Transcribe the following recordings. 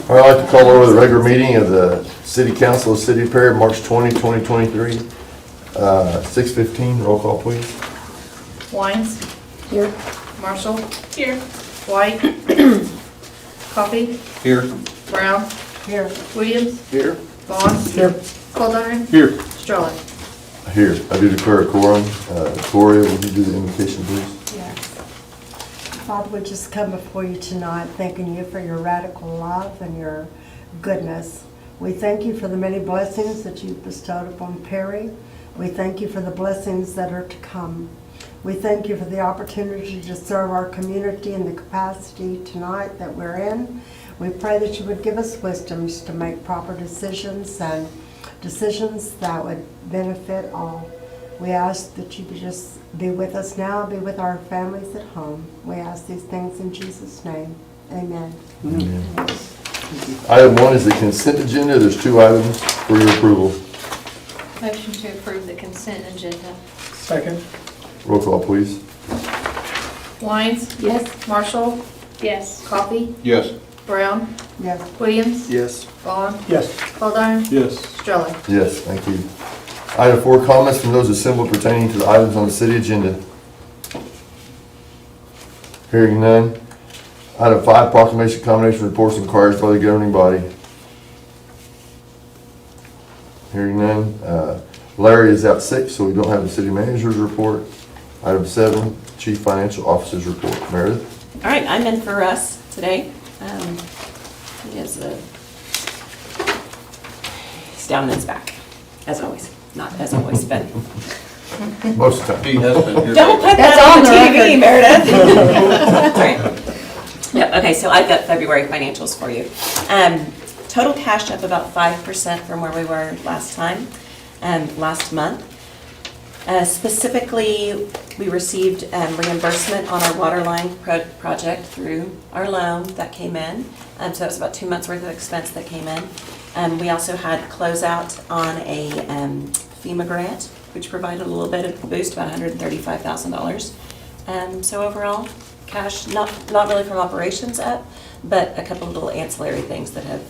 All right, I'd like to call over the regular meeting of the City Council of the City of Perry, March 20, 2023. 6:15, roll call, please. Wines. Here. Marshall. Here. White. Coffee. Here. Brown. Here. Williams. Here. Vaughn. Here. Goldine. Here. Stroller. Here, I do declare a quorum. Gloria, would you do the invocation, please? Yes. Father, we just come before you tonight, thanking you for your radical love and your goodness. We thank you for the many blessings that you've bestowed upon Perry. We thank you for the blessings that are to come. We thank you for the opportunity to serve our community in the capacity tonight that we're in. We pray that you would give us wisdoms to make proper decisions and decisions that would benefit all. We ask that you would just be with us now, be with our families at home. We ask these things in Jesus' name. Amen. Item 1 is the consent agenda. There's 2 items for your approval. Motion to approve the consent agenda. Second. Roll call, please. Wines. Yes. Marshall. Yes. Coffee. Yes. Brown. Yes. Williams. Yes. Vaughn. Yes. Goldine. Yes. Stroller. Yes, thank you. Item 4, comments from those assembled pertaining to the items on the city agenda. Hearing none. Item 5, proclamation, combination reports, inquiries by the governing body. Hearing none. Larry is out sick, so we don't have the city manager's report. Item 7, chief financial officer's report. Meredith? All right, I'm in for Russ today. He is he's down in his back, as always. Not as always, but Most of the time. He has been here. don't put That's that on on the TV, Meredith. All right. Yep, okay, so I've got February financials for you. Total cash up about 5% from where we were last time, last month. Specifically, we received reimbursement on our water line project through our loan that came in. So that was about 2 months worth of expense that came in. We also had closeout on a FEMA grant, which provided a little bit of a boost, about $135,000. So overall, cash, not really from operations up, but a couple of little ancillary things that have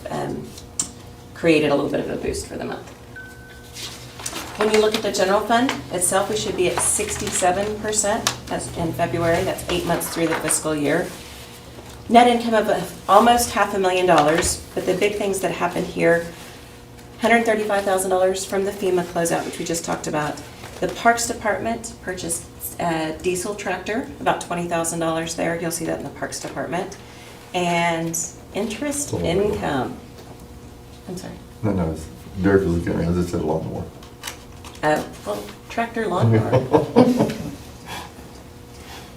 created a little bit of a boost for the month. When you look at the general fund itself, we should be at 67% as in February. That's 8 months through the fiscal year. Net income of almost $500,000, but the big things that happened here, $135,000 from the FEMA closeout, which we just talked about. The Parks Department purchased a diesel tractor, about $20,000 there. You'll see that in the Parks Department. And interest income. I'm sorry. No, Derek was looking at me, as I said, a lot more. Well, tractor lawnmower.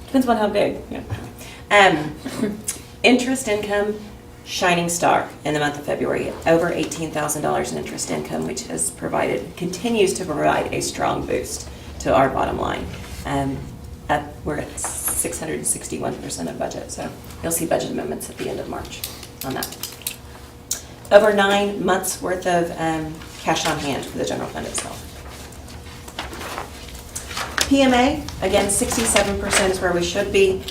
Depends on how big. Yeah. Interest income, shining star in the month of February, over $18,000 in interest income, which has continues to provide a strong boost to our bottom line. We're at 661% of budget, so you'll see budget amendments at the end of March on that. Over 9 months worth of cash on hand for the general fund itself. PMA, again, 67% is where we should be.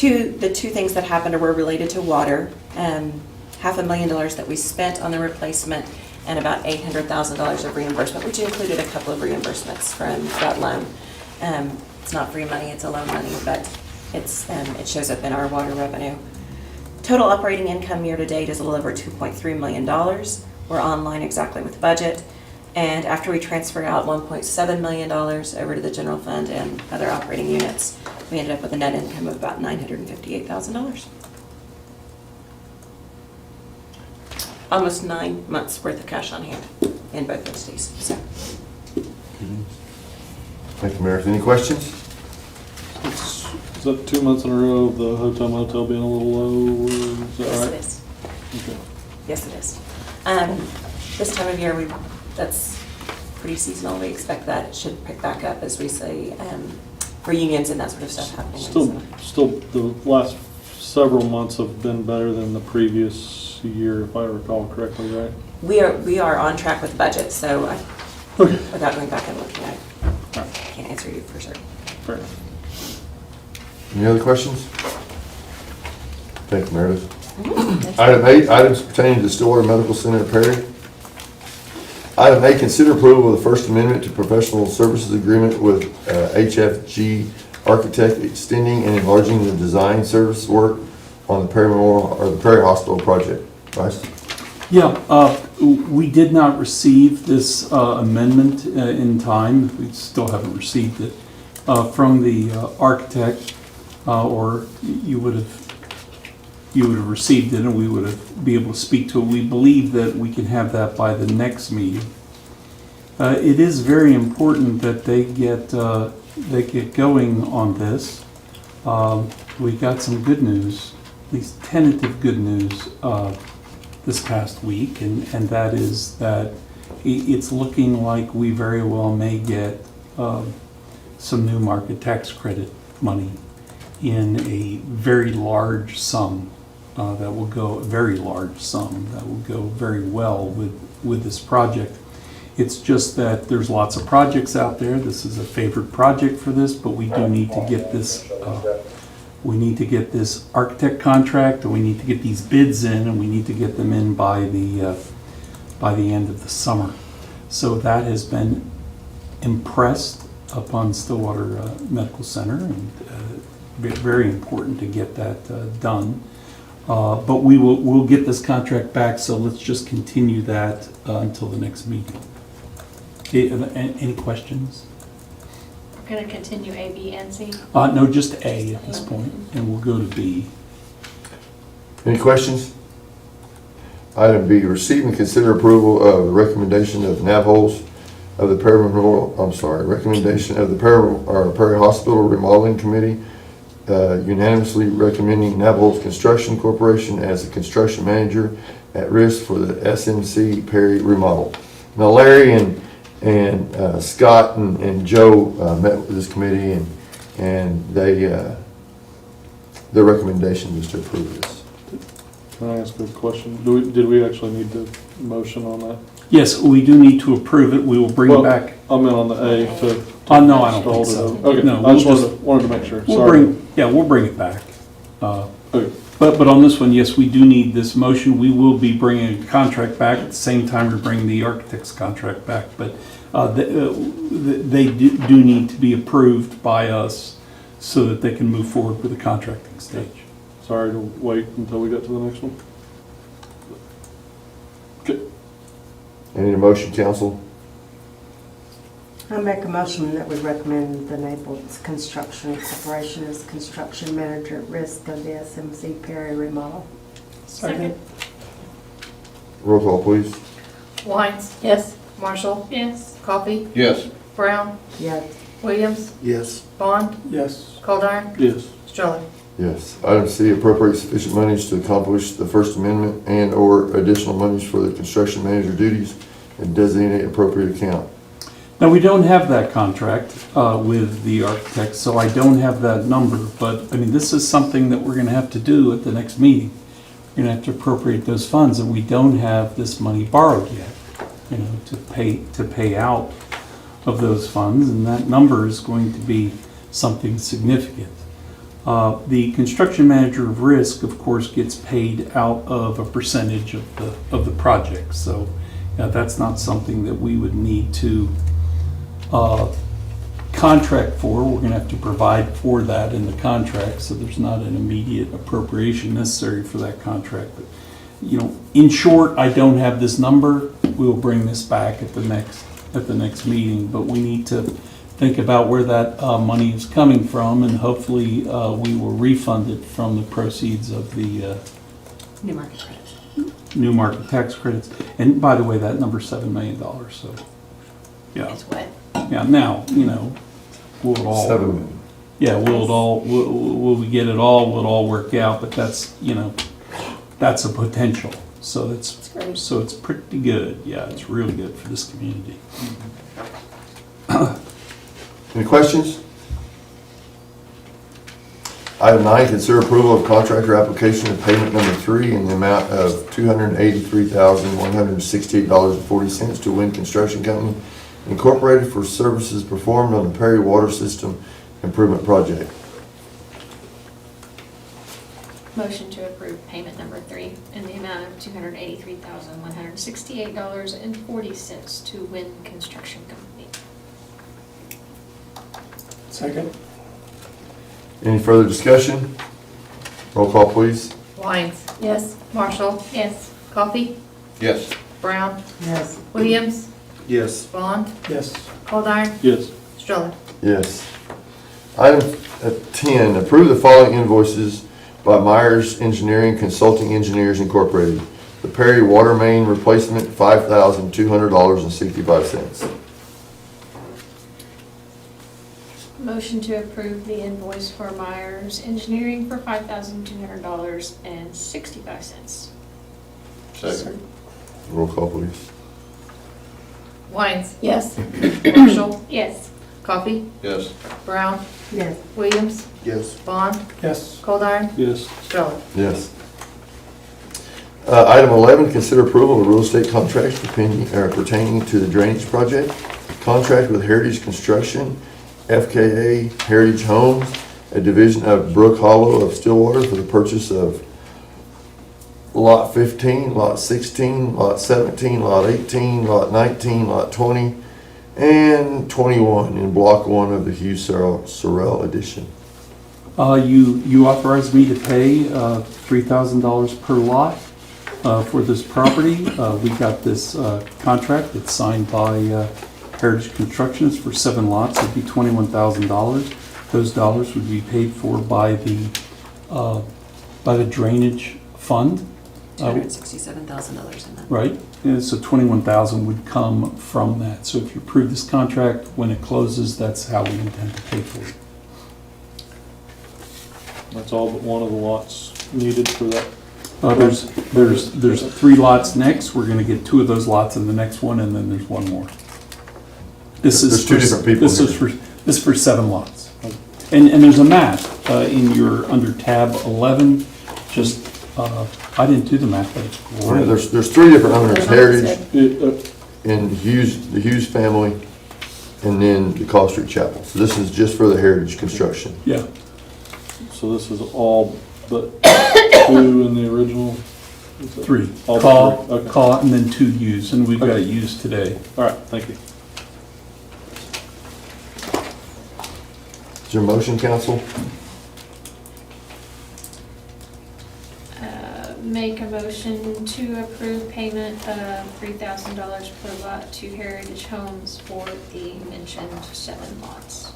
The two things that happened were related to water. $500,000 that we spent on the replacement and about $800,000 of reimbursement, which included a couple of reimbursements from that loan. It's not free money, it's a loan money, but it shows up in our water revenue. Total operating income year to date is a little over $2.3 million. We're online exactly with budget. And after we transfer out $1.7 million over to the general fund and other operating units, we ended up with a net income of about $958,000. Almost 9 months worth of cash on hand in both entities. So. Thank you, Meredith. Any questions? Is that 2 months in a row of the hotel motel being a little low? Is that Yes, right? it is. Okay. Yes, it is. This time of year, that's pretty seasonal. We expect that it should pick back up as we see reunions and that sort of stuff happening. Still, the last several months have been better than the previous year, if I recall correctly, right? We are on track with budget, so Okay. without going back and looking at it, I can't answer you for certain. Fair enough. Any other questions? Thank you, Meredith. Item 8, items pertaining to Stillwater Medical Center at Perry. Item 8, consider approval of the First Amendment to Professional Services Agreement with HFG Architect, extending and enlarging the design service work on the Perry Memorial, or the Perry Hospital project. Bryce? Yeah, we did not receive this amendment in time. We still haven't received it from the architect, or you would have received it and we would have be able to speak to it. We believe that we can have that by the next meeting. It is very important that they get going on this. We got some good news, at least tentative good news, this past week, and that is that it's looking like we very well may get some new market tax credit money in a very large sum that will go, very well with this project. It's just that there's lots of projects out there. This is a favorite project for this, but we do need to get this. We need to get this architect contract, and we need to get these bids in, and we need to get them in by the end of the summer. So that has been impressed upon Stillwater Medical Center, and very important to get that done. But we'll get this contract back, so let's just continue that until the next meeting. Any questions? We're going to continue A, B, and C. No, just A at this point, and we'll go to B. Any questions? Item B, receive and consider approval of the recommendation of Navajos of the Perry recommendation of the Perry Hospital Remodeling Committee, unanimously recommending Navajos Construction Corporation as the construction manager at risk for the SMC Perry remodel. Now, Larry and Scott and Joe met with this committee, and their recommendation is to approve this. Can I ask a question? Did we actually need to motion on that? Yes, we do need to approve it. We will bring it back. I meant on the A to. No, I don't think so. Okay, No, I just we'll wanted to make sure. We'll Sorry. bring it back. Okay. But on this one, yes, we do need this motion. We will be bringing a contract back at the same time we're bringing the architect's contract back. But they do need to be approved by us so that they can move forward with the contracting stage. Sorry to wait until we get to the next one. Okay. Any motion, council? I make a motion that we recommend the Naples Construction Corporation as construction manager at risk of the SMC Perry remodel. Second. Roll call, please. Wines, Yes. Marshall, Yes. Coffee, Yes. Brown, Yes. Williams, Yes. Bond, Yes. Goldar, Yes. Stroller. Yes. Item C, appropriate sufficient monies to accomplish the First Amendment and/or additional monies for the construction manager duties and designate appropriate account. Now, we don't have that contract with the architect, so I don't have that number. But, I mean, this is something that we're going to have to do at the next meeting. We're going to have to appropriate those funds, and we don't have this money borrowed yet, to pay out of those funds, and that number is going to be something significant. The construction manager of risk, of course, gets paid out of a percentage of the project. So that's not something that we would need to contract for. We're going to have to provide for that in the contract, so there's not an immediate appropriation necessary for that contract. But, in short, I don't have this number. We'll bring this back at the next meeting, but we need to think about where that money is coming from, and hopefully we will refund it from the proceeds of the New market credits. new market tax credits. And by the way, that number's $7 million, so, yeah. It's what? Yeah, now, will it all... 7 million. Yeah, will we get it all? Will it all work out? But that's, that's a potential. So It's great. so it's pretty good. Yeah, it's really good for this community. Any questions? Item 9, consider approval of contractor application of payment number 3 in the amount of $283,168.40 to Wind Construction Company Incorporated for services performed on the Perry Water System Improvement Project. Motion to approve payment number 3 in the amount of $283,168.40 to Wynn Construction Company. Second? Any further discussion? Roll call, please. Wines, Yes. Marshall, Yes. Coffee, Yes. Brown, Yes. Williams, Yes. Vaughn, Yes. Coldiron, Yes. Stroller. Yes. Item 10, approve the following invoices by Myers Engineering Consulting Engineers Incorporated. The Perry Water Main Replacement, $5,200.65. Motion to approve the invoice for Myers Engineering for $5,200.65. Second. Roll call, please. Wines, Yes. Marshall, Yes. Coffee, Yes. Brown, Yes. Williams, Yes. Vaughn, Yes. Coldiron, Yes. Stroller. Yes. Item 11, consider approval of real estate contracts pertaining to the drainage project. Contract with Heritage Construction, FKA Heritage Homes, a division of Brook Hollow of Stillwater for the purchase of Lot 15, Lot 16, Lot 17, Lot 18, Lot 19, Lot 20, and 21 in Block 1 of the Hughes Sorrell Edition. You authorized me to pay $3,000 per lot for this property. We got this contract that's signed by Heritage Construction. It's for 7 lots. It'd be $21,000. Those dollars would be paid for by the drainage fund. $267,000 in that. Right, and so 21,000 would come from that. So if you approve this contract, when it closes, that's how we intend to pay for it. That's all but one of the lots needed for that. There's 3 lots next. We're gonna get 2 of those lots in the next one, and then there's 1 more. This is There's 2 different people This is here. this is for 7 lots. And there's a map in your, under tab 11, just, I didn't do the map, but it's Yeah, great. there's 3 different owners, Heritage It, and the Hughes family, and then the Call Street Chapel. So this is just for the Heritage Construction. Yeah, so this is all but 2 in the original? Is that- 3. All Call, but 3, okay. call, and then 2 used, and we've got Okay. used today. All right, thank you. Is there a motion, council? Make a motion to approve payment of $3,000 per lot to Heritage Homes for the mentioned 7 lots.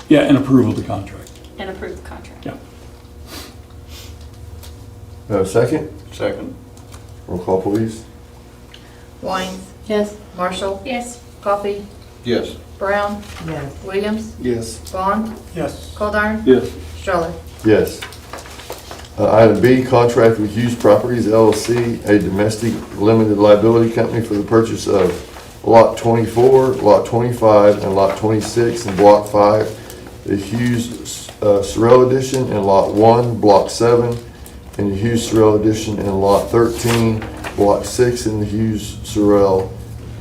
Yeah, and approval of the contract. And approve the contract. Yeah. Second? Second. Roll call, please. Wines, Yes. Marshall, Yes. Coffee, Yes. Brown, Yes. Williams, Yes. Vaughn, Yes. Coldiron, Yes. Stroller. Yes. Item B, contract with Hughes Properties LLC, a domestic limited liability company for the purchase of Lot 24, Lot 25, and Lot 26 in Block 5, the Hughes Sorrell Edition, and Lot 1, Block 7, in the Hughes Sorrell Edition, and Lot 13, Block 6 in the Hughes Sorrell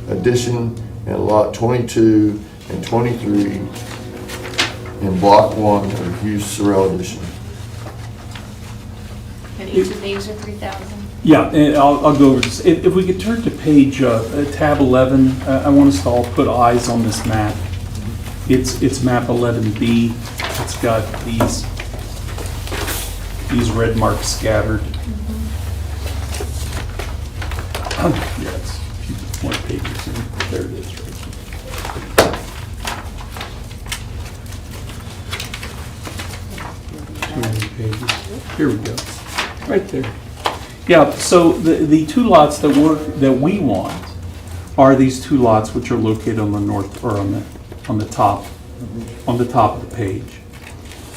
Edition, and Lot 22 and 23 in Block 1 of the Hughes Sorrell Edition. And each of these are 3,000. Yeah, and I'll go over this. If we could turn to page, tab 11, I want us to all put eyes on this map. It's map 11B. It's got these red marks scattered. Yeah, it's a few more pages in. There it is, right here. Too many pages. Here we go. Right there. Yeah, so the 2 lots that we want are these 2 lots which are located on the north, or on the top of the page.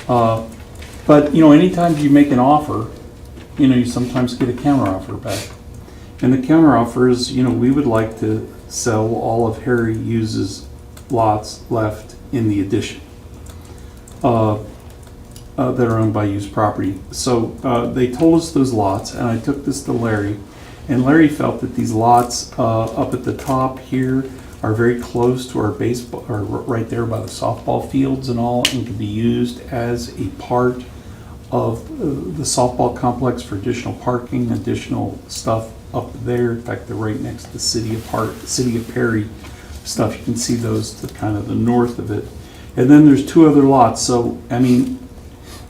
But, anytime you make an offer, you sometimes get a counteroffer back. And the counteroffer is, we would like to sell all of Harry Hughes's lots left in the addition. That are owned by Hughes Property. So they told us those lots, and I took this to Larry, and Larry felt that these lots up at the top here are very close to our baseball, or right there by the softball fields and all, and can be used as a part of the softball complex for additional parking, additional stuff up there. In fact, they're right next to the City of Perry stuff. You can see those to kind of the north of it. And then there's two other lots. So, I mean,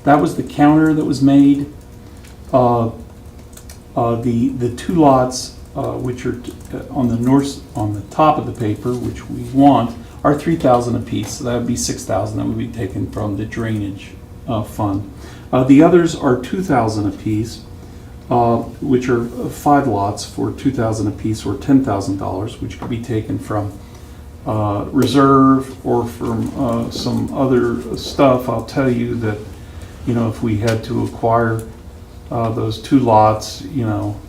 that was the counter that was made. The two lots, which are on the top of the paper, which we want, are 3,000 apiece. So that would be 6,000 that would be taken from the drainage fund. The others are 2,000 apiece, which are 5 lots for 2,000 apiece, or $10,000, which could be taken from reserve or from some other stuff. I'll tell you that, you know, if we had to acquire those 2 lots, you know,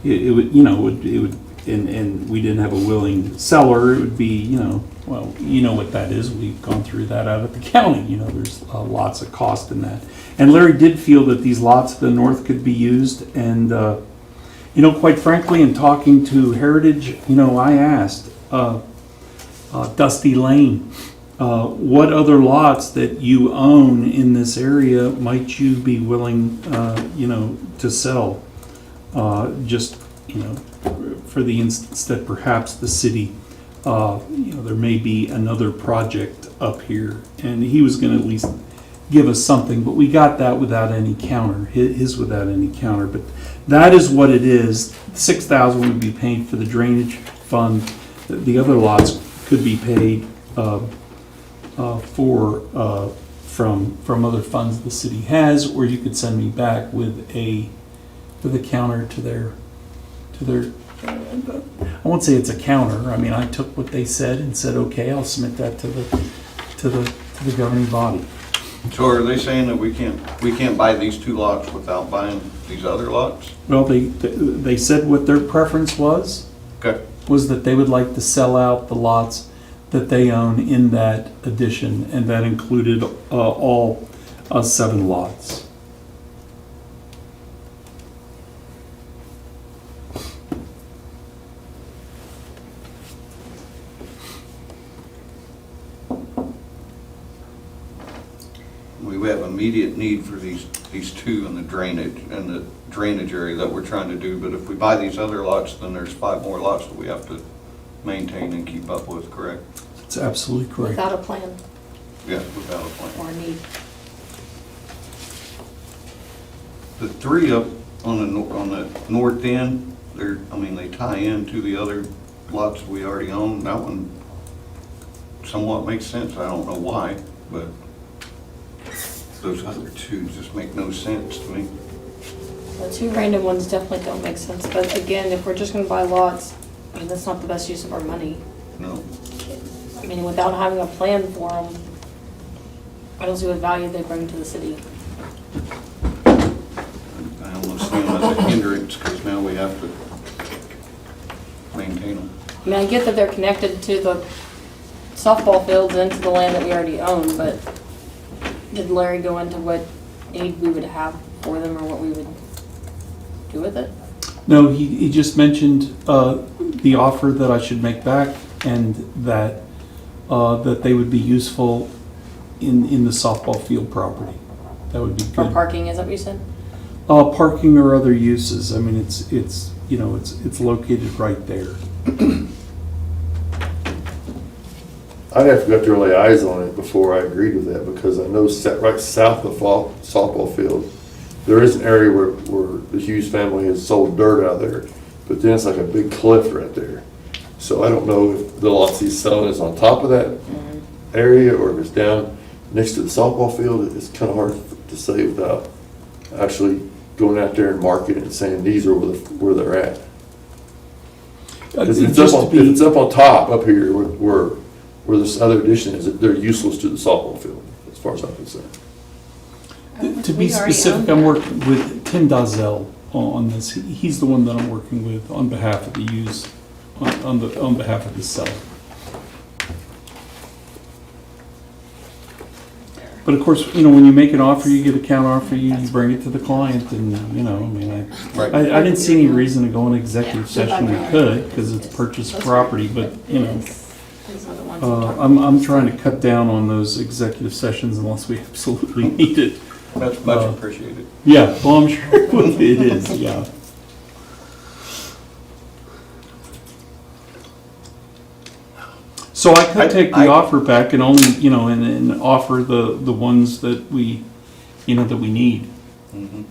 it would, and we didn't have a willing seller, it would be, you know, well, you know what that is. We've gone through that out at the county. You know, there's lots of cost in that. And Larry did feel that these lots to the north could be used. And, you know, quite frankly, in talking to Heritage, you know, I asked Dusty Lane, what other lots that you own in this area might you be willing, you know, to sell? Just, you know, for the instance that perhaps the city, you know, there may be another project up here, and he was going to at least give us something, but we got that without any counter, his without any counter. But that is what it is. 6,000 would be paid for the drainage fund. The other lots could be paid from other funds the city has, or you could send me back with a counter to their. I won't say it's a counter. I mean, I took what they said and said, okay, I'll submit that to the governing body. So are they saying that we can't buy these 2 lots without buying these other lots? Well, they said what their preference was that they would like to sell out the lots that they own in that addition, and that included all 7 lots. We have immediate need for these 2 in the drainage area that we're trying to do, but if we buy these other lots, then there's 5 more lots that we have to maintain and keep up with, correct? That's absolutely correct. Without a plan Yeah, without a plan. or need. The 3 up on the north end, they tie in to the other lots we already own. That one somewhat makes sense. I don't know why, but those other 2 just make no sense to me. The 2 random ones definitely don't make sense, but again, if we're just gonna buy lots, I mean, that's not the best use of our money. No. I mean, without having a plan for them, I don't see what value they bring to the city. I almost see them as a hindrance because now we have to maintain them. I mean, I get that they're connected to the softball fields and to the land that we already own, but did Larry go into what aid we would have for them or what we would do with it? No, he just mentioned the offer that I should make back, and that they would be useful in the softball field property. That would be For good. parking, is that what you said? Parking or other uses. I mean, it's you know, it's located right there. I'd have to go up there and lay eyes on it before I agreed with that, because I know right south of the softball field, there is an area where the Hughes family has sold dirt out there, but then it's like a big cliff right there. So I don't know if the lots he's selling is on top of that area or if it's down next to the softball field. It's kind of hard to say without actually going out there and marking it and saying these are where they're at. Because if it's up on top up here where this other addition is, they're useless to the softball field, as far as I'm concerned. To be specific, I'm working with Tim Dazell on this. He's the one that I'm working with on behalf of the use, on behalf of the seller. But of course, you know, when you make an offer, you get a counter offer, you bring it to the client, and, you know, I mean, I didn't see any reason to go in executive session. We could, because it's purchase of property, but, you know, These are the ones I'm talking I'm trying to cut down on those executive sessions unless we absolutely need it. That's much appreciated. Yeah, well, I'm sure it is, yeah. So I could take the offer back and only, you know, and offer the ones that we, you know, that we need. Mhm.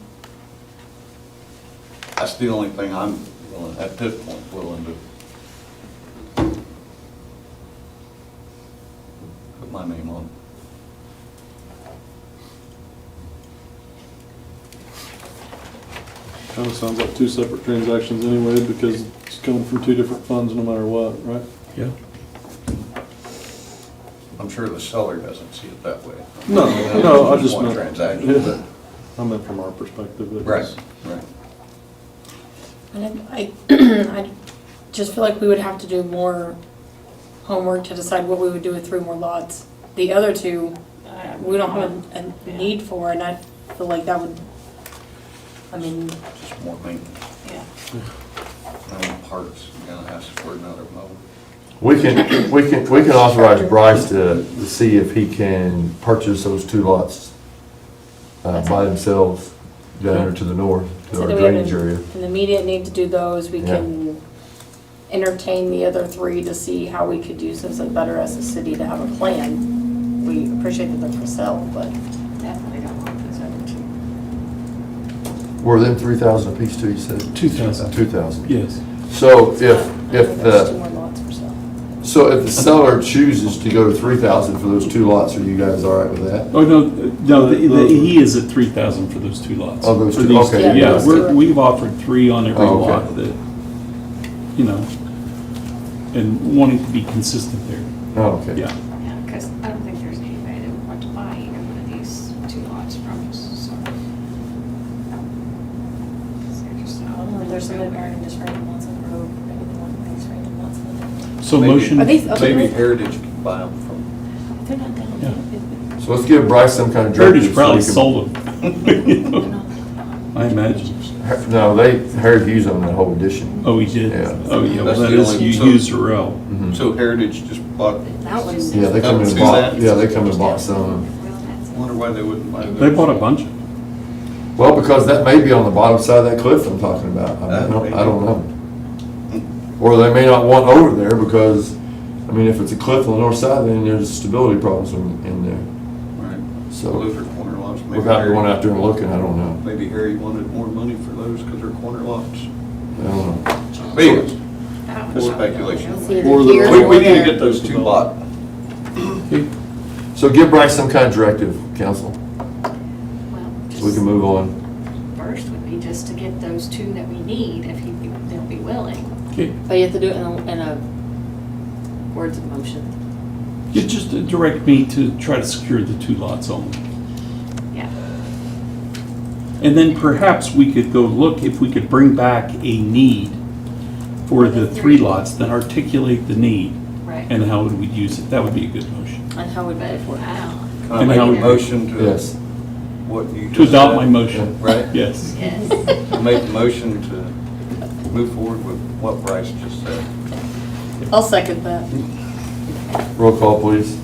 That's the only thing I'm willing, at this point, willing to put my name on. Kind of sounds like two separate transactions anyway, because it's coming from two different funds no matter what, right? Yeah. I'm sure the seller doesn't see it that way. No, no, I just One meant. transaction, Yeah. I meant from our perspective. it Right, was- right. And I just feel like we would have to do more homework to decide what we would do with 3 more lots. The other 2, we don't have a need for, and I feel like that would, I mean, Just more maintenance. yeah. Parts, you're gonna ask for another mower. We can authorize Bryce to see if he can purchase those 2 lots by themselves down there to the north, to So our do we have drainage area. an immediate need to do those? We Yeah. can entertain the other 3 to see how we could use those better as a city to have a plan. We appreciate that they're for sale, but Definitely don't want those other 2. Were them 3,000 apiece too, you said? 2,000. 2,000. Yes. So if there's 2 the, more lots for sale. so if the seller chooses to go to 3,000 for those 2 lots, are you guys all right with that? Oh, no, he is at 3,000 for those 2 lots. Oh, those For 2, these okay. Yeah, Yeah, those 2. we've offered 3 on every Oh, okay. lot that, you know, and wanting to be consistent there, Oh, okay. yeah. Yeah, because I don't think there's anybody that would want to buy either one of these 2 lots from us, so. They're just I don't know, there's some American just random lots on the road, maybe they want these random lots on the road. So Maybe- motion. Are these- Maybe Heritage can buy them from, They're not down. Yeah. So let's give Bryce some kind of directive. Heritage so probably we can- sold them. I imagine. No, Heritage used them in the whole edition. Oh, he did? Yeah. Oh, yeah, well, That's that the is only- user. Mhm. so Heritage just bought, That one. Yeah, they come in a See box, that? yeah, they come in a box some of them. wonder why they wouldn't buy those. They bought a bunch. Well, because that may be on the bottom side of that cliff I'm talking about. I don't know. Or they may not want over there because, I mean, if it's a cliff on the north side, then there's stability problems in there. Right. So Those are corner lots. Maybe without Harry- going out there and looking, I don't know. Maybe Harry wanted more money for those because they're corner lots. I don't know. But anyways, just speculation. It's either Or the- here We, or we need to there. get those 2 lots. Okay. So give Bryce some kind of directive, council, Well, so we can move on. first would be just to get those 2 that we need, if they'll be willing. Okay. But you have to do it in a words of motion. You just direct me to try to secure the 2 lots only. Yeah. And then perhaps we could go look if we could bring back a need for the 3 lots, then articulate the need Right. and how would we use it. That would be a good motion. And how would pay for it? Wow. Can I And make how a we- motion to Yes. what you just To adopt said? my motion. Right? Yes. Yes. I make a motion to move forward with what Bryce just said. I'll second that. Roll call, please.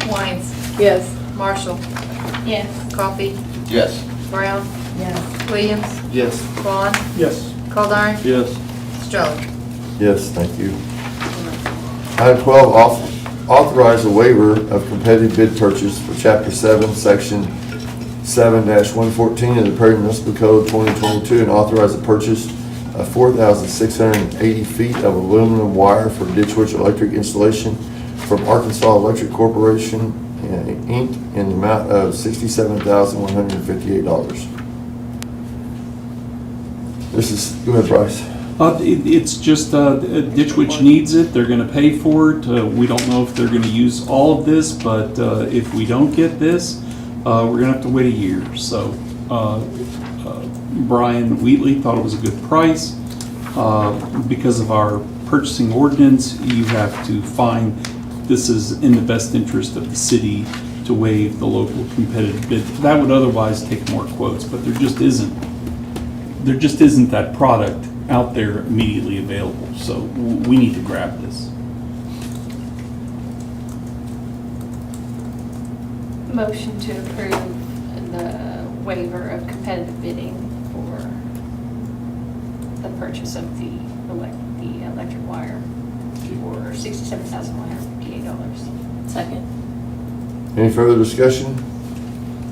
Wines. Yes. Marshall. Yes. Coffee. Yes. Brown. Yes. Williams. Yes. Vaughn. Yes. Goldar. Yes. Stroller. Yes, thank you. Item 12, authorize a waiver of competitive bid purchase for Chapter 7, Section 7-114 of the Perry Municipal Code 2022, and authorize the purchase of 4,680 feet of aluminum wire for Ditch Witch electric installation from Arkansas Electric Corporation, Inc., in the amount of $67,158. This is, go ahead, Bryce. It's just Ditch Witch needs it. They're going to pay for it. We don't know if they're going to use all of this, but if we don't get this, we're going to have to wait a year. So Brian Wheatley thought it was a good price. Because of our purchasing ordinance, you have to find this is in the best interest of the city to waive the local competitive bid. That would otherwise take more quotes, but there just isn't that product out there immediately available, so we need to grab this. Motion to approve the waiver of competitive bidding for the purchase of the electric wire for $67,158. Second. Any further discussion?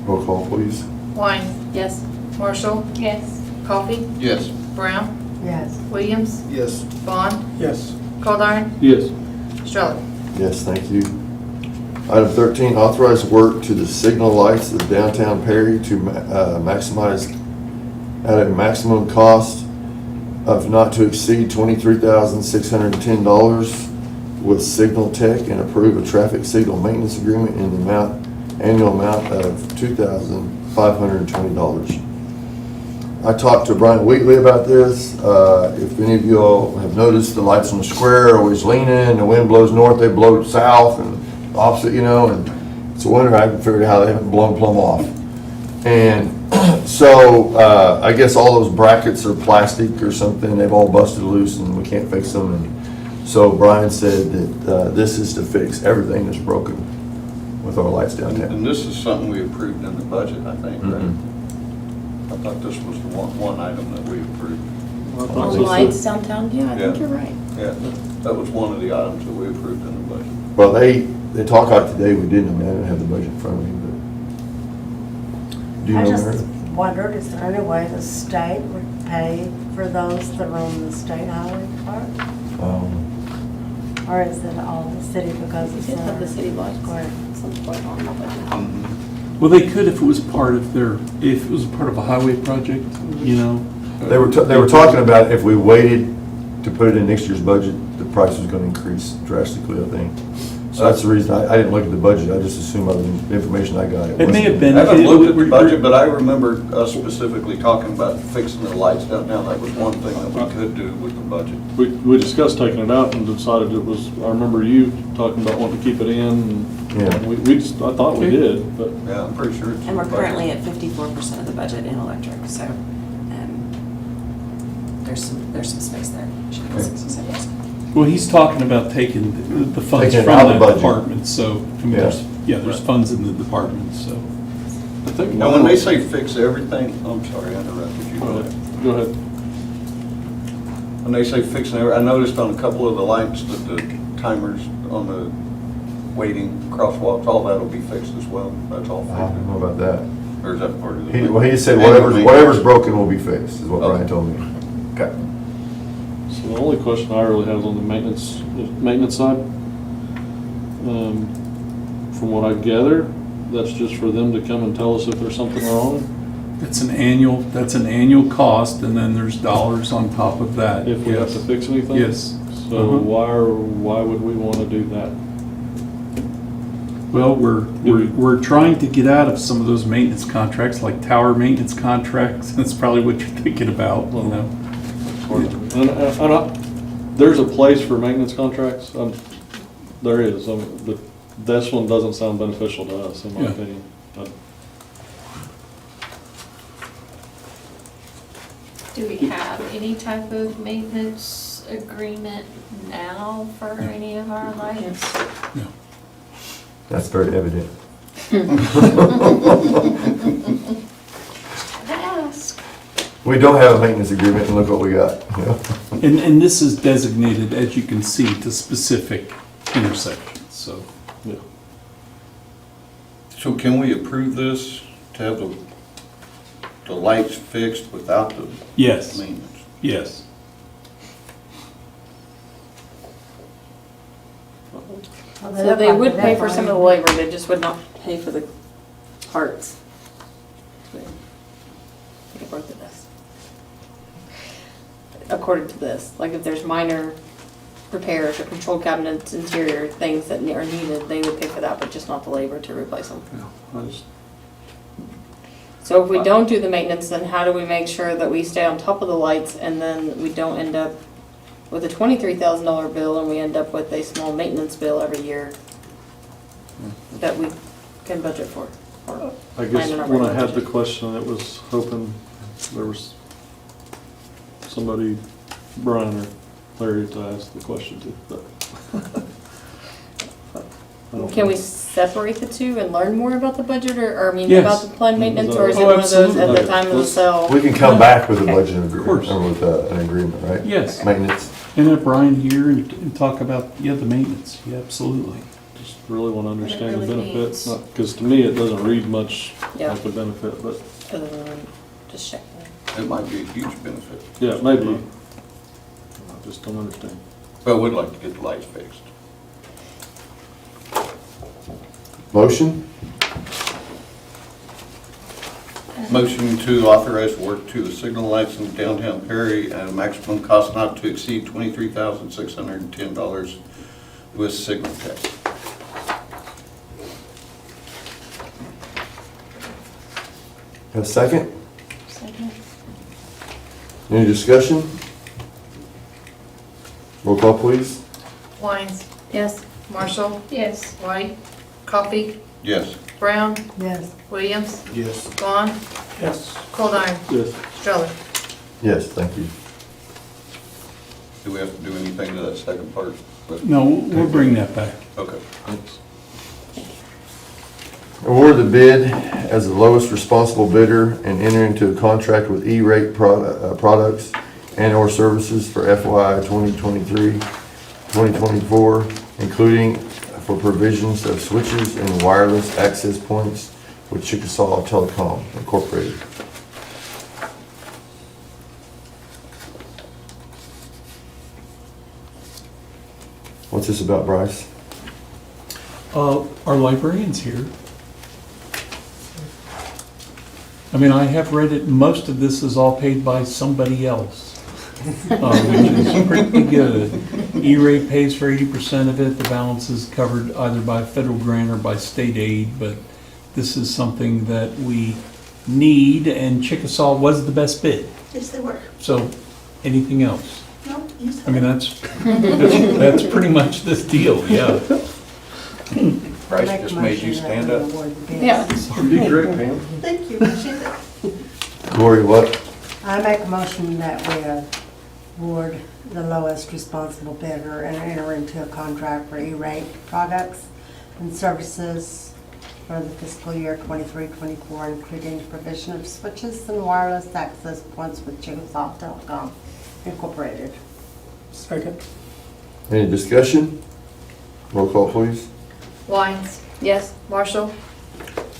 Roll call, please. Wine, Yes. Marshall, Yes. Coffee, Yes. Brown, Yes. Williams, Yes. Vaughn, Yes. Goldar, Yes. Strelly. Yes, thank you. Item 13, authorize work to the signal lights of downtown Perry to maximize at a maximum cost of not to exceed $23,610 with Signal Tech and approve a traffic signal maintenance agreement in the annual amount of $2,520. I talked to Brian Wheatley about this. If any of you all have noticed, the lights on the square are always leaning, the wind blows north, they blow south, and opposite, and it's a wonder I haven't figured out how they haven't blown plumb off. And so I guess all those brackets are plastic or something, they've all busted loose and we can't fix them. And so Brian said that this is to fix everything that's broken with our lights downtown. And this is something we approved in the budget, I think, right? Mhm. I thought this was the one item that we approved. I The thought so, too. lights downtown, yeah, I think Yeah. you're right. Yeah, that was one of the items that we approved in the budget. Well, they talk like today, we didn't, I mean, I don't have the budget in front of me, but. Do you I know, just Meredith? wondered, is there any way the state would pay for those that are on the state highway part? Or is it all the city because We it's did have the our city lights, square? some point on the budget. Well, they could if it was part of if it was part of a highway project, They were talking about if we waited to put it in next year's budget, the price was gonna increase drastically, I think. So that's the reason, I didn't look at the budget, I just assumed other than the information I got. It may have been. I haven't looked at the We're- budget, but I remember us specifically talking about fixing the lights downtown. That was one thing that we could do with the budget. We discussed taking it out and decided it was, I remember you talking about wanting to keep it in. Yeah. And I thought we did, but Yeah, I'm pretty sure it's. in And we're the budget. currently at 54% of the budget in electric, so there's some space there. Should be 67%. Well, he's talking about taking the funds Taking it from out of that the budget. department, so, I mean, Yeah. there's funds in the department, so. I think. Now, when they say fix everything, I'm sorry, I interrupted you. Go ahead. Go ahead. When they say fixing everything, I noticed on a couple of the lights that the timers on the waiting crosswalks, all that'll be fixed as well. That's all I don't fixed. know about that. Or is that part of the? Well, he said Annual whatever's broken will be fixed, is what Brian Okay. told me. Okay. So the only question I really have is on the maintenance side. From what I gather, that's just for them to come and tell us if there's something wrong. That's an annual cost, and then there's dollars on top of that. If we have to Yes. fix anything? Yes. So Uh-huh. why would we want to do that? Well, we're trying to get out of some of those maintenance contracts, like tower maintenance contracts. That's probably what you're thinking about, you know? There's a place for maintenance contracts. There is, but this one doesn't sound beneficial to us, in my Yeah. opinion. But Do we have any type of maintenance agreement now for any of our lights? No. That's very evident. Ask. We don't have a maintenance agreement, and look what we got, you know? And this is designated, as you can see, to specific intersections, so. yeah. So can we approve this to have the lights fixed without the Yes, maintenance? yes. Well, So look they like would they're pay for some of the fine. labor, they just would not pay for the parts. I think I wrote this. According to this, like if there's minor repairs or control cabinets, interior things that are needed, they would pay for that, but just not the labor to replace them. I just- So if we don't do the maintenance, then how do we make sure that we stay on top of the lights and then we don't end up with a $23,000 bill and we end up with a small maintenance bill every year that we can budget for. or I plan guess in our when I regular had the budget. question, it was hoping there was somebody, Brian or Larry, to ask the question to, but. I don't Can we know. separate the two and learn more about the budget, or I mean, Yes. about the planned maintenance, or is it Oh, one of those at the absolutely. time of the sale? We can come back with a budget course. agreement, or with an agreement, right? Yes, Maintenance. and have Brian here and talk about, yeah, the maintenance, yeah, absolutely. Just really want to understand the really benefits, means. because to me, it doesn't read much Yeah. like a benefit, but Other than just checking. It might be a huge benefit, yeah, maybe. I just don't understand. but we'd like to get the lights fixed. Motion? Motion to authorize work to the signal lights in downtown Perry at a maximum cost not to exceed $23,610 with Signal Tech. A second? Second. Any discussion? Roll call, please. Wines, Yes. Marshall, Yes. White, Coffee, Yes. Brown, Yes. Williams, Yes. Vaughn, Yes. Goldar, Yes. Stroller. Yes, thank you. Do we have to do anything to that second part? No, we'll bring that back. Okay, thanks. Award the bid as the lowest responsible bidder and enter into a contract with E-Rate Products and/or Services for FY 2023-2024, including for provisions of switches and wireless access points with Chickasaw Telecom Incorporated. What's this about, Bryce? Our librarian's here. I mean, I have read it, most of this is all paid by somebody else, which is pretty good. E-rate pays for 80% of it, the balance is covered either by federal grant or by state aid, but this is something that we need, and Chickasaw was the best bid. Yes, they were. So, anything else? No, you said I mean, that's pretty much this deal, yeah. Bryce just made you stand up. Yeah. Be great, Pam. Thank you, appreciate it. Corey, what? I make a motion that we award the lowest responsible bidder and enter into a contract for E-Rate Products and Services for the fiscal year 23-24, including provision of switches and wireless access points with Chickasaw Telecom Incorporated. Second. Any discussion? Roll call, please. Wines, Yes. Marshall,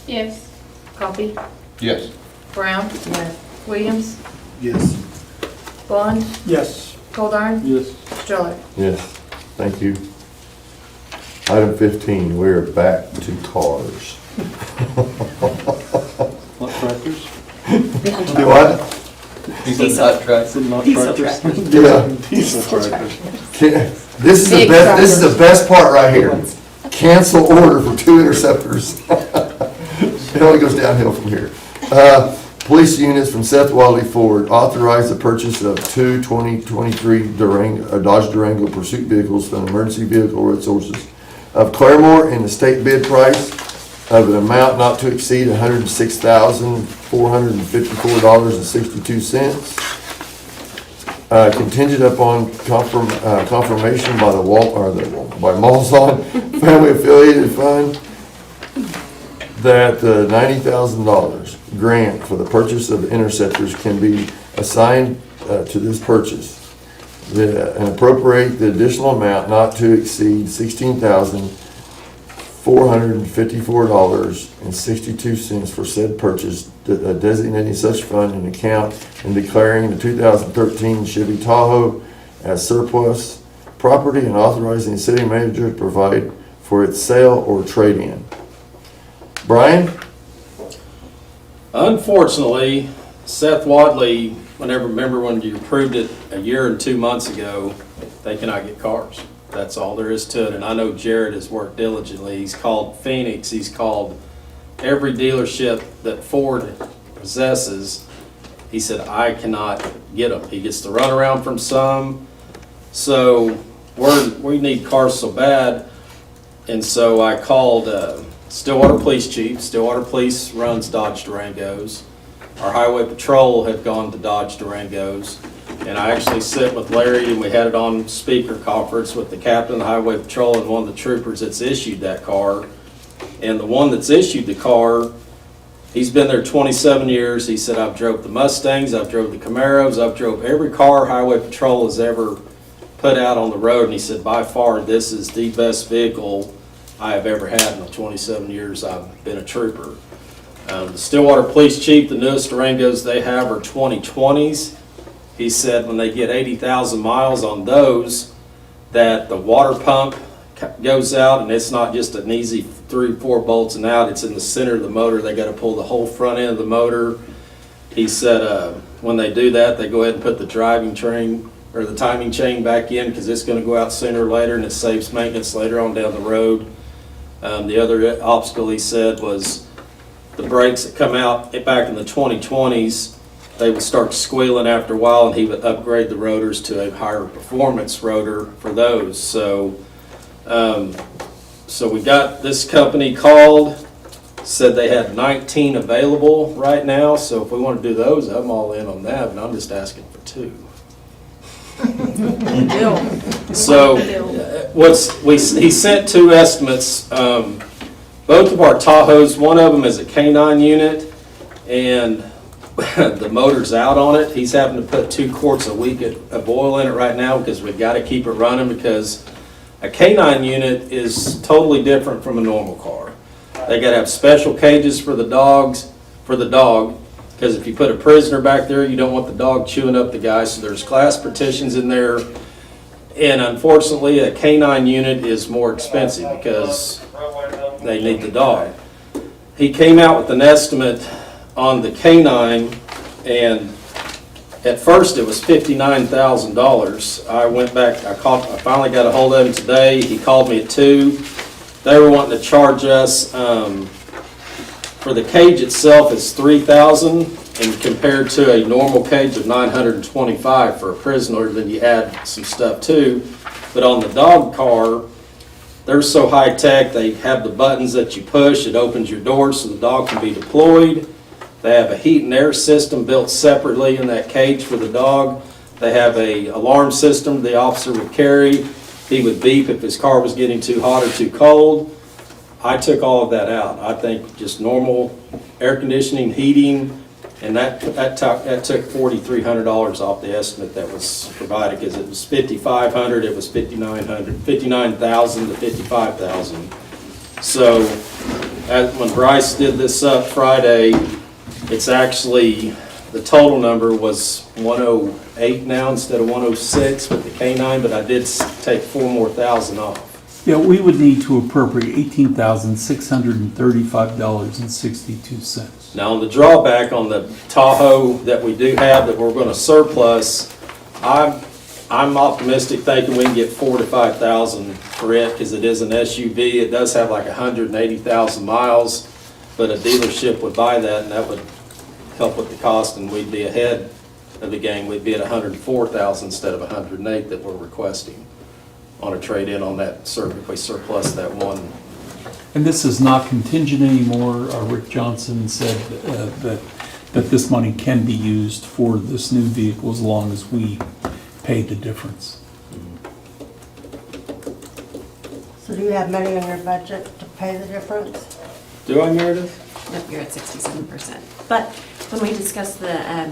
Yes. Coffee, Yes. Brown, Yes. Williams, Yes. Vaughn, Yes. Goldar, Yes. Stroller. Yes, thank you. Item 15, we're back to cars. Not tractors? Do what? He said not tractor. Said not Diesel tractors? Yeah. Diesel tractors. This is the Big best, this is tractors. the best part right here. Cancel order for 2 interceptors. It only goes downhill from here. Police units from Seth Wadley Ford authorize the purchase of 2 2023 Dodge Durango pursuit vehicles from Emergency Vehicle Resources of Claremore in the state bid price of an amount not to exceed $106,454.62. Contingent upon confirmation by by Malzahn Family Affiliated Fund that the $90,000 grant for the purchase of interceptors can be assigned to this purchase. And appropriate the additional amount not to exceed $16,454.62 for said purchase, designating such fund and account and declaring the 2013 Chevy Tahoe as surplus property and authorizing the city manager to provide for its sale or trade-in. Brian? Unfortunately, Seth Wadley, remember when you approved it a year and 2 months ago, they cannot get cars. That's all there is to it. And I know Jared has worked diligently. He's called Phoenix. He's called every dealership that Ford possesses. He said, I cannot get them. He gets to run around from some. So we need cars so bad. And so I called Stillwater Police Chief. Stillwater Police runs Dodge Durangos. Our Highway Patrol had gone to Dodge Durangos. And I actually sit with Larry, and we had it on speaker conference with the captain of the Highway Patrol and one of the troopers that's issued that car. And the one that's issued the car, he's been there 27 years. He said, I've drove the Mustangs, I've drove the Camaros, I've drove every car Highway Patrol has ever put out on the road. And he said, by far, this is the best vehicle I have ever had in the 27 years I've been a trooper. The Stillwater Police Chief, the newest Durangos they have are 2020s. He said when they get 80,000 miles on those, that the water pump goes out, and it's not just an easy 3-4 bolts and out, it's in the center of the motor. They got to pull the whole front end of the motor. He said when they do that, they go ahead and put the driving train or the timing chain back in, because it's going to go out sooner or later, and it saves maintenance later on down the road. The other obstacle, he said, was the brakes that come out back in the 2020s. They would start squealing after a while, and he would upgrade the rotors to a higher performance rotor for those. So we got this company called, said they had 19 available right now. So if we want to do those, I'm all in on that, but I'm just asking for 2. So he sent 2 estimates. Both of our Tahoes, one of them is a K9 unit, and the motor's out on it. He's having to put 2 quarts a week of oil in it right now because we've got to keep it running, because a K9 unit is totally different from a normal car. They got to have special cages for the dog, because if you put a prisoner back there, you don't want the dog chewing up the guy, so there's glass partitions in there. And unfortunately, a K9 unit is more expensive because they need the dog. He came out with an estimate on the K9, and at first it was $59,000. I went back, I finally got a hold of him today. He called me at 2. They were wanting to charge us, for the cage itself is $3,000, and compared to a normal cage of $925 for a prisoner, then you add some stuff too. But on the dog car, they're so high tech, they have the buttons that you push, it opens your door so the dog can be deployed. They have a heat and air system built separately in that cage for the dog. They have a alarm system the officer would carry. He would beep if his car was getting too hot or too cold. I took all of that out. I think just normal air conditioning, heating, and that took $4,300 off the estimate that was provided, because it was $5,500, it was $5,900, $59,000 to $55,000. So when Bryce did this up Friday, it's actually, the total number was 108 now instead of 106 with the K9, but I did take $4,000 more off. Yeah, we would need to appropriate $18,635.62. Now, on the drawback on the Tahoe that we do have that we're going to surplus, I'm optimistic thinking we can get $4,000 to $5,000 for it, because it is an SUV. It does have like 180,000 miles, but a dealership would buy that, and that would help with the cost, and we'd be ahead of the game. We'd be at $104,000 instead of $108,000 that we're requesting on a trade-in on that, if we surplus that one. And this is not contingent anymore. Rick Johnson said that this money can be used for this new vehicle as long as we pay the difference. So do you have money in your budget to pay the difference? Do I, Meredith? Nope, you're at 67%. But when we discussed the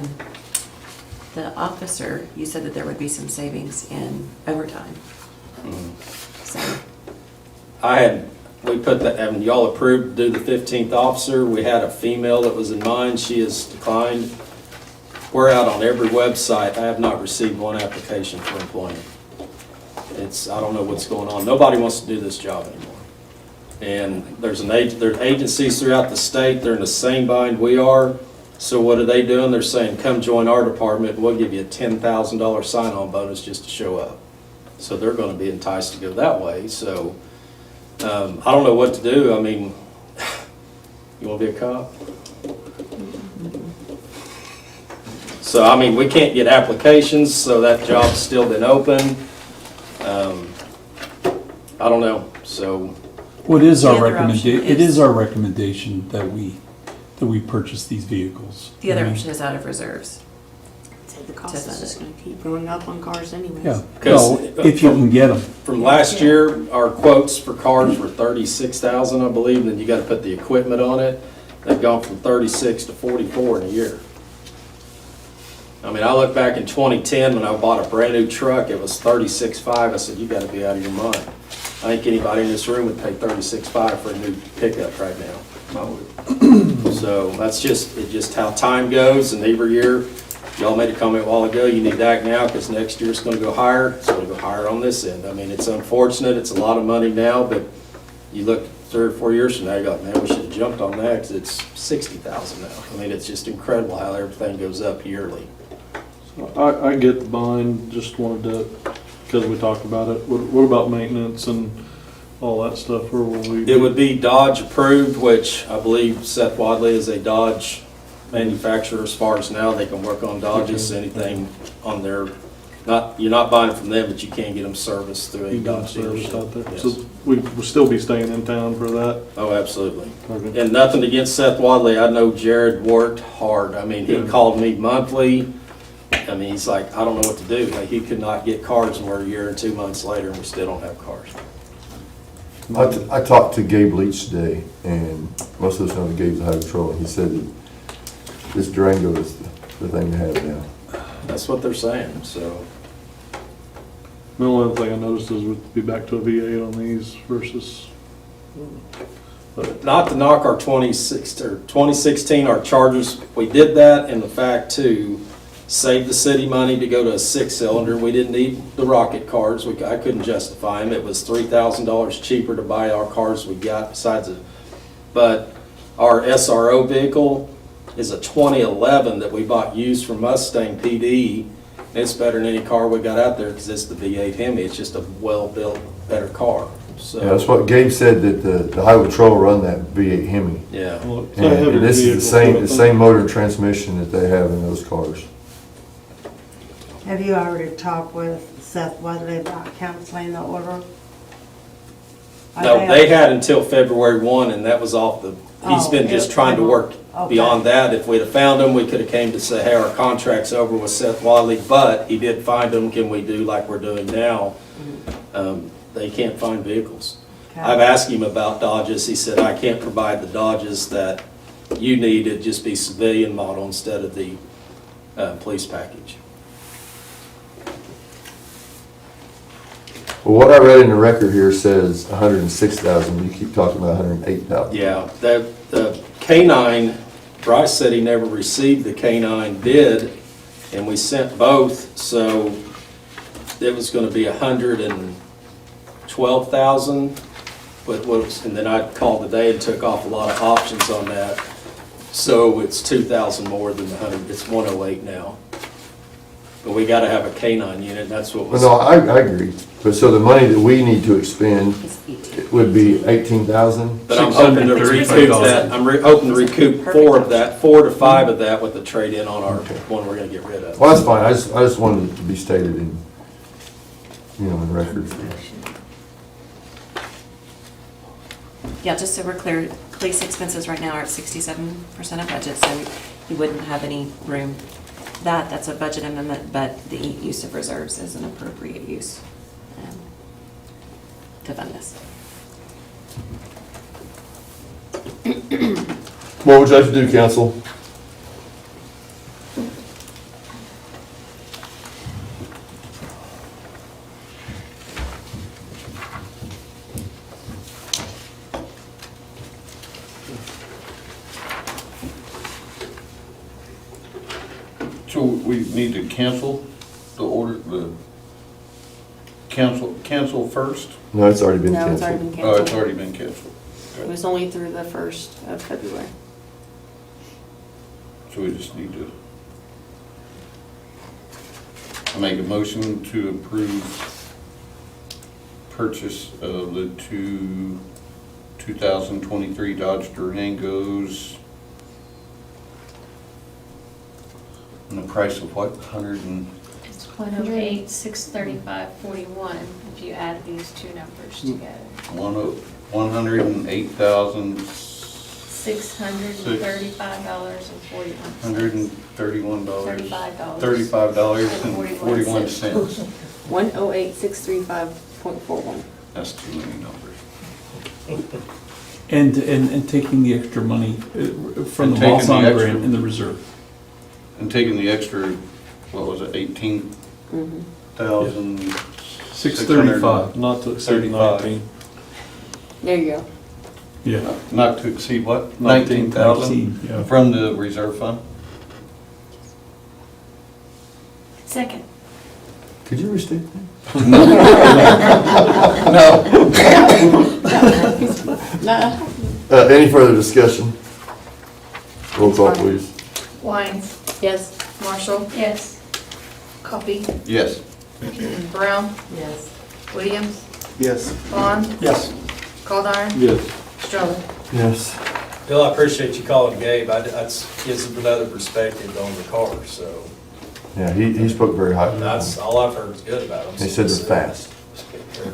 officer, you said that there would be some savings in overtime. So, We put that, and y'all approved to do the 15th officer. We had a female that was in mind. She has declined. We're out on every website. I have not received one application for employment. I don't know what's going on. Nobody wants to do this job anymore. And there's agencies throughout the state. They're in the same bind we are. So what are they doing? They're saying, come join our department, and we'll give you a $10,000 sign-on bonus just to show up. So they're going to be enticed to go that way. So I don't know what to do. I mean, you want to be a cop? So, I mean, we can't get applications, so that job's still been open. I don't know. So Well, it is The our other option recommendation, it is- is our recommendation that we purchase these vehicles. The other I mean, option is out of reserves. Say the To cost is fund just it. gonna keep going up on cars anyways. Yeah, Because- no, if you can get them. From last year, our quotes for cars were 36,000, I believe, and then you gotta put the equipment on it. They've gone from 36 to 44 in a year. I mean, I look back in 2010, when I bought a brand-new truck, it was 36.5. I said, you gotta be out of your mind. I think anybody in this room would pay 36.5 for a new pickup right now. I would. So that's just how time goes, and every year, y'all made a comment a while ago, you need to act now, because next year it's gonna go higher, it's gonna go higher on this end. I mean, it's unfortunate, it's a lot of money now, but you look 3 or 4 years from now, you go, man, we should have jumped on that, because it's 60,000 now. I mean, it's just incredible how everything goes up yearly. I get the bind, just wanted to, because we talked about it. What about maintenance and all that stuff? Where will we? It would be Dodge approved, which I believe Seth Wadley is a Dodge manufacturer as far as now. They can work on Dodges, anything on their, you're not buying from them, but you can get them serviced through a You got Dodge service out there. dealership. So Yes. we will still be staying in town for that? Oh, absolutely. Okay. And nothing against Seth Wadley. I know Jared worked hard. I mean, he Yeah. called me monthly. I mean, he's like, I don't know what to do. Like, he could not get cars, and we're a year and 2 months later, and we still don't have cars. I talked to Gabe Leach today, and most of us know that Gabe's a highway patrol, and he said that this Durango is the thing to have now. That's what they're saying, so. The only other thing I noticed is we'd be back to a V8 on these versus. Not to knock our 2016, our Chargers, we did that in the fact to save the city money to go to a 6-cylinder. We didn't need the rocket cars. I couldn't justify them. It was $3,000 cheaper to buy our cars we got besides it. But our SRO vehicle is a 2011 that we bought used from Mustang PD. It's better than any car we got out there because it's the V8 Hemi. It's just a well-built, better car. So, Yeah, that's what Gabe said, that the highway patrol run that V8 Hemi. yeah. Well, it's a heavier And this is vehicle, the so I same motor and transmission that they have in those cars. Have you already talked with Seth Wadley about canceling the order? No, they had until February 1, and that was off the, he's Oh, been just yeah, trying to work okay. beyond that. If we'd have found them, we could have came to say, hey, our contract's over with Seth Wadley, but he did find them, can we do like we're doing now? They can't find vehicles. Okay. I've asked him about Dodges, he said, I can't provide the Dodges that you need, it'd just be civilian model instead of the police package. Well, what I read in the record here says 106,000, you keep talking about 108,000. Yeah, the K-9, Bryce said he never received the K-9 bid, and we sent both, so it was gonna be 112,000. And then I called today and took off a lot of options on that. So it's 2,000 more than the 100, it's 108 now. But we gotta have a K-9 unit, and that's what Well, was. no, I agree. But so the money that we need to expend It's 18. would be 18,000? But I'm hoping to recoup that, I'm hoping to recoup 4 of that, 4 to 5 of that with the trade-in on our one we're gonna get rid of. Well, that's fine. I just wanted it to be stated in, in record. Yeah, just so we're clear, police expenses right now are at 67% of budget, so you wouldn't have any room. That's a budget amendment, but the use of reserves is an appropriate use to fund this. What would you like to do, council? So we need to cancel the order, cancel first? No, it's already been No, it's already canceled. been Oh, it's canceled. already been canceled. It was only through the 1st of February. So we just need to make a motion to approve purchase of the 2023 Dodge Durangos. And the price of what, 100 and, It's 108, 635, 41, if you add these two numbers together. 108, $108,631. $635.41. $35.41. 108,635.41. That's too many numbers. And taking the extra money from And the taking the Balsam extra- grant in the reserve. And taking the extra, what was it, 18,000? 635. Not to exceed 35. 19. There you go. Yeah. Not to exceed what? 19,000. 19,000 Yeah. from the reserve fund? Second. Could you restate that? No. Any further discussion? Roll call, please. Wines, Yes. Marshall, Yes. Coffee, Yes. Brown, Yes. Williams, Yes. Bond, Yes. Calderon, Yes. Stroller. Yes. Bill, I appreciate you calling Gabe. That's gives him another perspective on the car, so Yeah, he spoke very highly. that's, all I've heard is good about them. He said they're fast. They're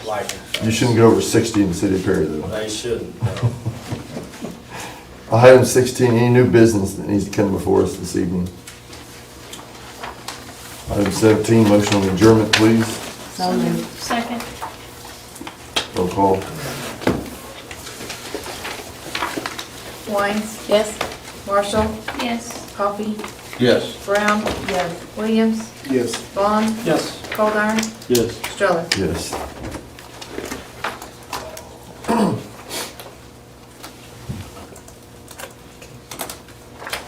lightning fast. You shouldn't go over 60 in the city of Perry, though. They shouldn't, no. Item 16, any new business that needs to come before us this evening? Item 17, motion on adjournment, please. So moved. Second. Roll call. Wines, Yes. Marshall, Yes. Coffee, Yes. Brown, Yes. Williams, Yes. Bond, Yes. Calderon, Yes. Stroller. Yes.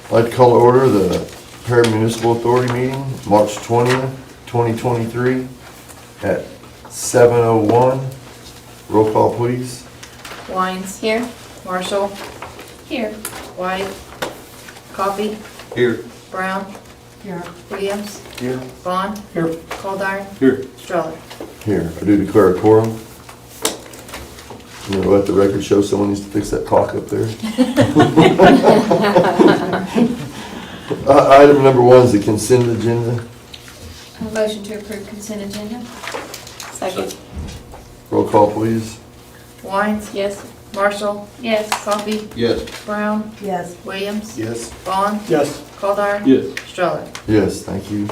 I'd like to call to order the Perry Municipal Authority meeting, March 20th, 2023, at 7:01. Roll call, please. Wines, Here. Marshall, Here. White, Coffee, Here. Brown, Here. Williams, Here. Bond, Here. Calderon, Here. Stroller. Here, I do declare a quorum. You know, let the record show someone needs to fix that clock up there. Item number 1 is the consent agenda. A motion to approve consent agenda? Second. Roll call, please. Wines, Yes. Marshall, Yes. Coffee, Yes. Brown, Yes. Williams, Yes. Bond, Yes. Calderon, Yes. Stroller. Yes, thank you.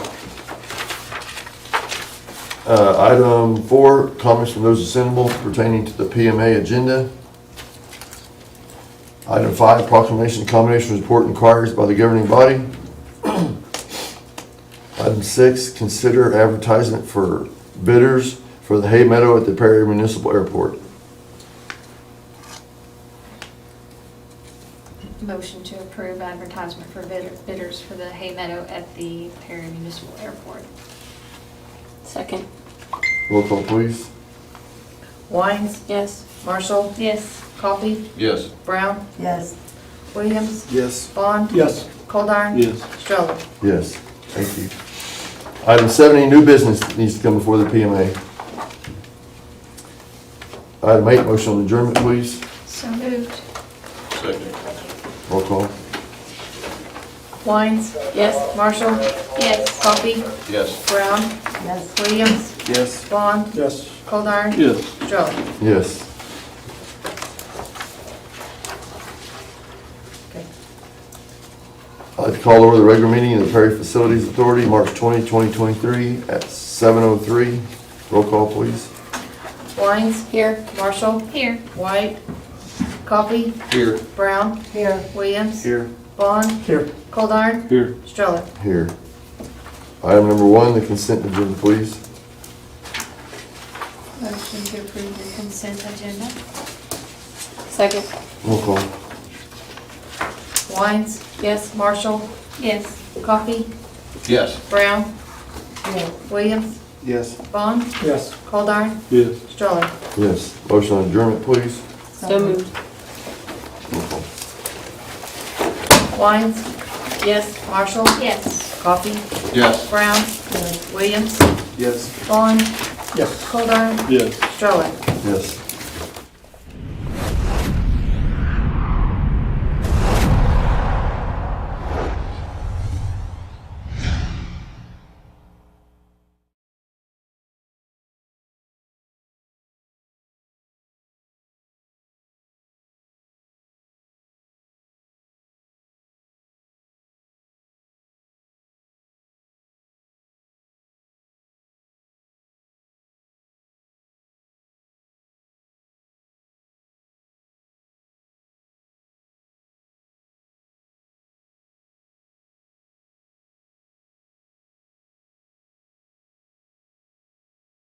Item 4, comments from those assembled pertaining to the PMA agenda. Item 5, proclamation, combination report inquiries by the governing body. Item 6, consider advertisement for bidders for the hay meadow at the Perry Municipal Airport. Motion to approve advertisement for bidders for the hay meadow at the Perry Municipal Airport. Second. Roll call, please. Wines, Yes. Marshall, Yes. Coffee, Yes. Brown, Yes. Williams, Yes. Bond, Yes. Calderon, Yes. Stroller. Yes, thank you. Item 70, new business that needs to come before the PMA. Item 8, motion on adjournment, please. So moved. Second. Roll call. Wines, Yes. Marshall, Yes. Coffee, Yes. Brown, Yes. Williams, Yes. Bond, Yes. Calderon, Yes. Stroller. Yes. Okay. I'd like to call over the regular meeting of the Perry Facilities Authority, March 20, 2023, at 7:03. Roll call, please. Wines, Here. Marshall, Here. White, Coffee, Here. Brown, Here. Williams, Here. Bond, Here. Calderon, Here. Stroller. Here. Item number 1, the consent agenda, please. Motion to approve the consent agenda? Second. Roll call. Wines, Yes. Marshall, Yes. Coffee, Yes. Brown, Yes. Williams, Yes. Bond, Yes. Calderon, Yes. Stroller. Yes. Motion on adjournment, please. So moved. Roll call. Wines, Yes. Marshall, Yes. Coffee, Yes. Brown, Yes. Williams, Yes. Bond, Yes. Calderon, Yes. Stroller. Yes.